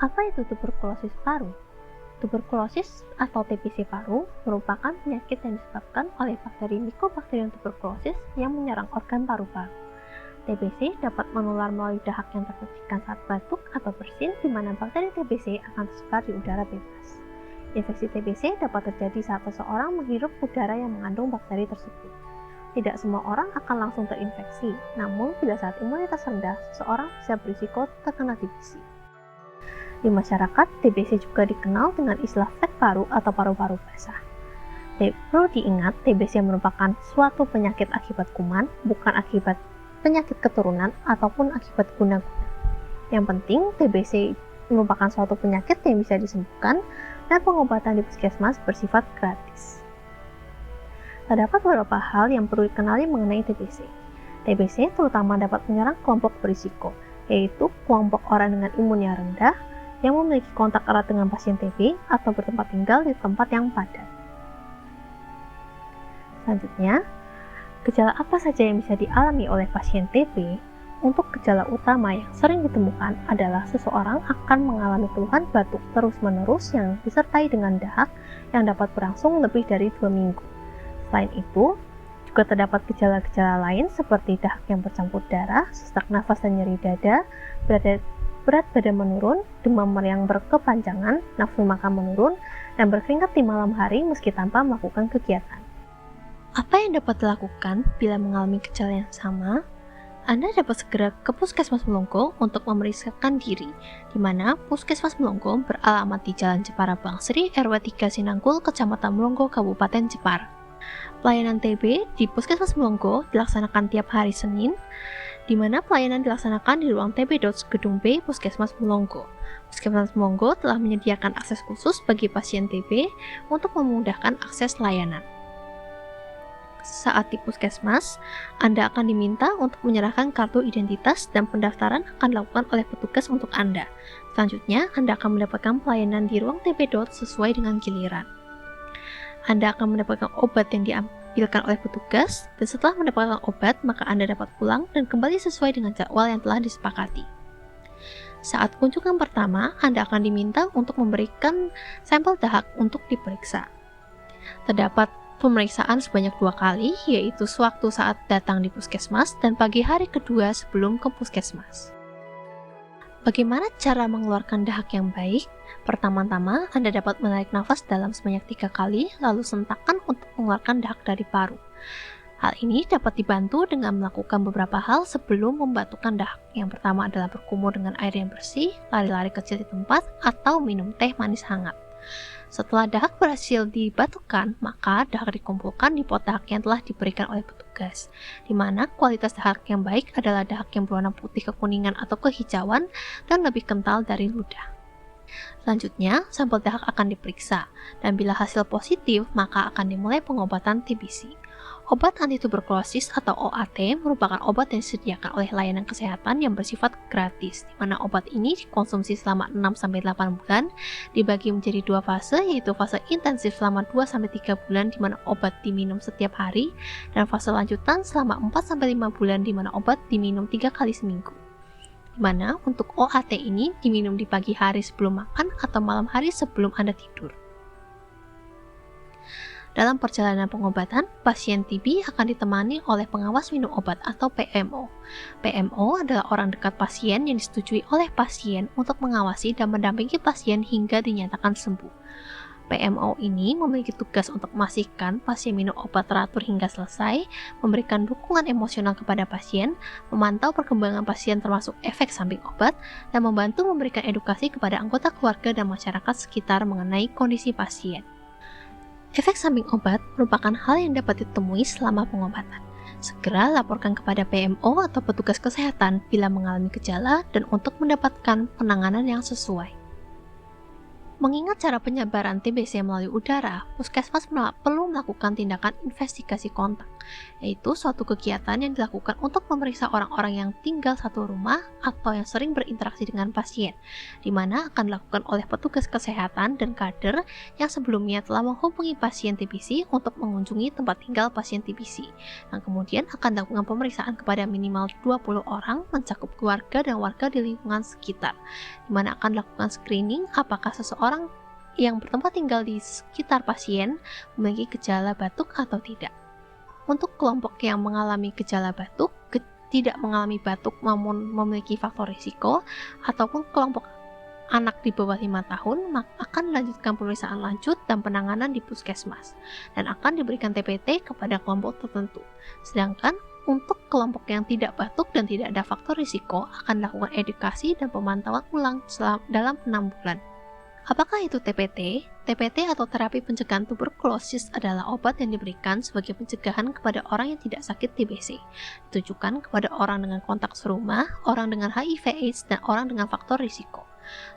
Apa itu tuberkulosis paru? Tuberkulosis atau TBC paru merupakan penyakit yang disebabkan oleh bakteri Mycobacterium tuberculosis yang menyerang organ paru-paru. TBC dapat menular melalui dahak yang terbersihkan saat batuk atau bersin, di mana bakteri TBC akan tersebar di udara bebas. Infeksi TBC dapat terjadi saat seseorang menghirup udara yang mengandung bakteri tersebut. Tidak semua orang akan langsung terinfeksi, namun bila saat imunitas rendah, seseorang bisa berisiko terkena TBC. Di masyarakat, TBC juga dikenal dengan istilah flek paru atau paru-paru basah. Perlu diingat, TBC merupakan suatu penyakit akibat kuman, bukan akibat penyakit keturunan ataupun akibat guna-guna. Yang penting, TBC merupakan suatu penyakit yang bisa disembuhkan dan pengobatan di puskesmas bersifat gratis. Terdapat beberapa hal yang perlu dikenali mengenai TBC. TBC terutama dapat menyerang kelompok berisiko, yaitu kelompok orang dengan imun yang rendah, yang memiliki kontak erat dengan pasien TB atau bertempat tinggal di tempat yang padat. Selanjutnya, gejala apa saja yang bisa dialami oleh pasien TB? Untuk gejala utama yang sering ditemukan adalah seseorang akan mengalami keluhan batuk terus-menerus yang disertai dengan dahak yang dapat berlangsung lebih dari 2 minggu. Selain itu, juga terdapat gejala-gejala lain seperti dahak yang bercampur darah, sesak nafas dan nyeri dada, berat badan menurun, demam yang berkepanjangan, nafsu makan menurun, dan berkeringat di malam hari meski tanpa melakukan kegiatan. Apa yang dapat dilakukan bila mengalami gejala yang sama? Anda dapat segera ke Puskesmas Melongo untuk memeriksakan diri, di mana Puskesmas Melongo beralamat di Jalan Jepara Bangsri, RW 3 Sinangkul, Kecamatan Melongo, Kabupaten Jepara. Pelayanan TB di Puskesmas Melongo dilaksanakan tiap hari Senin, di mana pelayanan dilaksanakan di ruang TB Dots Gedung B Puskesmas Melongo. Puskesmas Melongo telah menyediakan akses khusus bagi pasien TB untuk memudahkan akses layanan. Saat di puskesmas, Anda akan diminta untuk menyerahkan kartu identitas dan pendaftaran akan dilakukan oleh petugas untuk Anda. Selanjutnya, Anda akan mendapatkan pelayanan di ruang TB Dots sesuai dengan giliran. Anda akan mendapatkan obat yang diambilkan oleh petugas, dan setelah mendapatkan obat, maka Anda dapat pulang dan kembali sesuai dengan jadwal yang telah disepakati. Saat kunjungan pertama, Anda akan diminta untuk memberikan sampel dahak untuk diperiksa. Terdapat pemeriksaan sebanyak 2 kali, yaitu sewaktu saat datang di puskesmas dan pagi hari kedua sebelum ke puskesmas. Bagaimana cara mengeluarkan dahak yang baik? Pertama-tama, Anda dapat menarik nafas dalam sebanyak 3 kali, lalu sentakkan untuk mengeluarkan dahak dari paru. Hal ini dapat dibantu dengan melakukan beberapa hal sebelum membatukan dahak. Yang pertama adalah berkumur dengan air yang bersih, lari-lari kecil di tempat, atau minum teh manis hangat. Setelah dahak berhasil dibatukan, maka dahak dikumpulkan di pot dahak yang telah diberikan oleh petugas, di mana kualitas dahak yang baik adalah dahak yang berwarna putih kekuningan atau kehijauan dan lebih kental dari ludah. Selanjutnya, sampel dahak akan diperiksa, dan bila hasil positif, maka akan dimulai pengobatan TBC. Obat antituberkulosis atau OAT merupakan obat yang disediakan oleh layanan kesehatan yang bersifat gratis, di mana obat ini dikonsumsi selama 6-8 bulan, dibagi menjadi 2 fase, yaitu fase intensif selama 2-3 bulan di mana obat diminum setiap hari, dan fase lanjutan selama 4-5 bulan di mana obat diminum 3 kali seminggu. Di mana untuk OAT ini diminum di pagi hari sebelum makan atau malam hari sebelum Anda tidur. Dalam perjalanan pengobatan, pasien TB akan ditemani oleh pengawas minum obat atau PMO. PMO adalah orang dekat pasien yang disetujui oleh pasien untuk mengawasi dan mendampingi pasien hingga dinyatakan sembuh. PMO ini memiliki tugas untuk memastikan pasien minum obat teratur hingga selesai, memberikan dukungan emosional kepada pasien, memantau perkembangan pasien termasuk efek samping obat, dan membantu memberikan edukasi kepada anggota keluarga dan masyarakat sekitar mengenai kondisi pasien. Efek samping obat merupakan hal yang dapat ditemui selama pengobatan. Segera laporkan kepada PMO atau petugas kesehatan bila mengalami gejala dan untuk mendapatkan penanganan yang sesuai. Mengingat cara penyebaran TBC melalui udara, puskesmas perlu melakukan tindakan investigasi kontak. yaitu suatu kegiatan yang dilakukan untuk memeriksa orang-orang yang tinggal satu rumah atau yang sering berinteraksi dengan pasien, di mana akan dilakukan oleh petugas kesehatan dan kader yang sebelumnya telah menghubungi pasien TBC untuk mengunjungi tempat tinggal pasien TBC, dan kemudian akan dilakukan pemeriksaan kepada minimal 20 orang mencakup keluarga dan warga di lingkungan sekitar, di mana akan dilakukan screening apakah seseorang yang bertempat tinggal di sekitar pasien memiliki gejala batuk atau tidak. Untuk kelompok yang mengalami gejala batuk, tidak mengalami batuk namun memiliki faktor risiko, ataupun kelompok anak di bawah 5 tahun, maka akan dilanjutkan pemeriksaan lanjut dan penanganan di puskesmas, dan akan diberikan TPT kepada kelompok tertentu. Sedangkan untuk kelompok yang tidak batuk dan tidak ada faktor risiko, akan dilakukan edukasi dan pemantauan ulang dalam 6 bulan. Apakah itu TPT? TPT atau terapi pencegahan tuberkulosis adalah obat yang diberikan sebagai pencegahan kepada orang yang tidak sakit TBC. Ditujukan kepada orang dengan kontak serumah, orang dengan HIV/AIDS, dan orang dengan faktor risiko.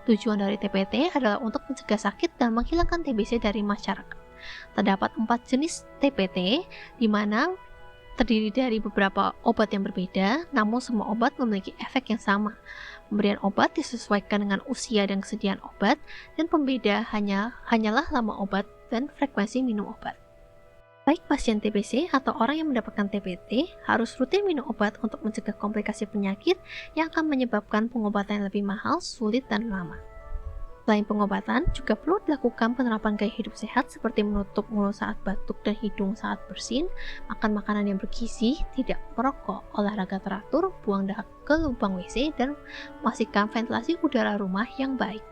Tujuan dari TPT adalah untuk mencegah sakit dan menghilangkan TBC dari masyarakat. Terdapat 4 jenis TPT, di mana terdiri dari beberapa obat yang berbeda, namun semua obat memiliki efek yang sama. Pemberian obat disesuaikan dengan usia dan kesediaan obat, dan pembeda hanyalah lama obat dan frekuensi minum obat. Baik pasien TBC atau orang yang mendapatkan TPT harus rutin minum obat untuk mencegah komplikasi penyakit yang akan menyebabkan pengobatan yang lebih mahal, sulit, dan lama. Selain pengobatan, juga perlu dilakukan penerapan gaya hidup sehat seperti menutup mulut saat batuk dan hidung saat bersin, makan makanan yang bergizi, tidak merokok, olahraga teratur, buang dahak ke lubang WC, dan memastikan ventilasi udara rumah yang baik.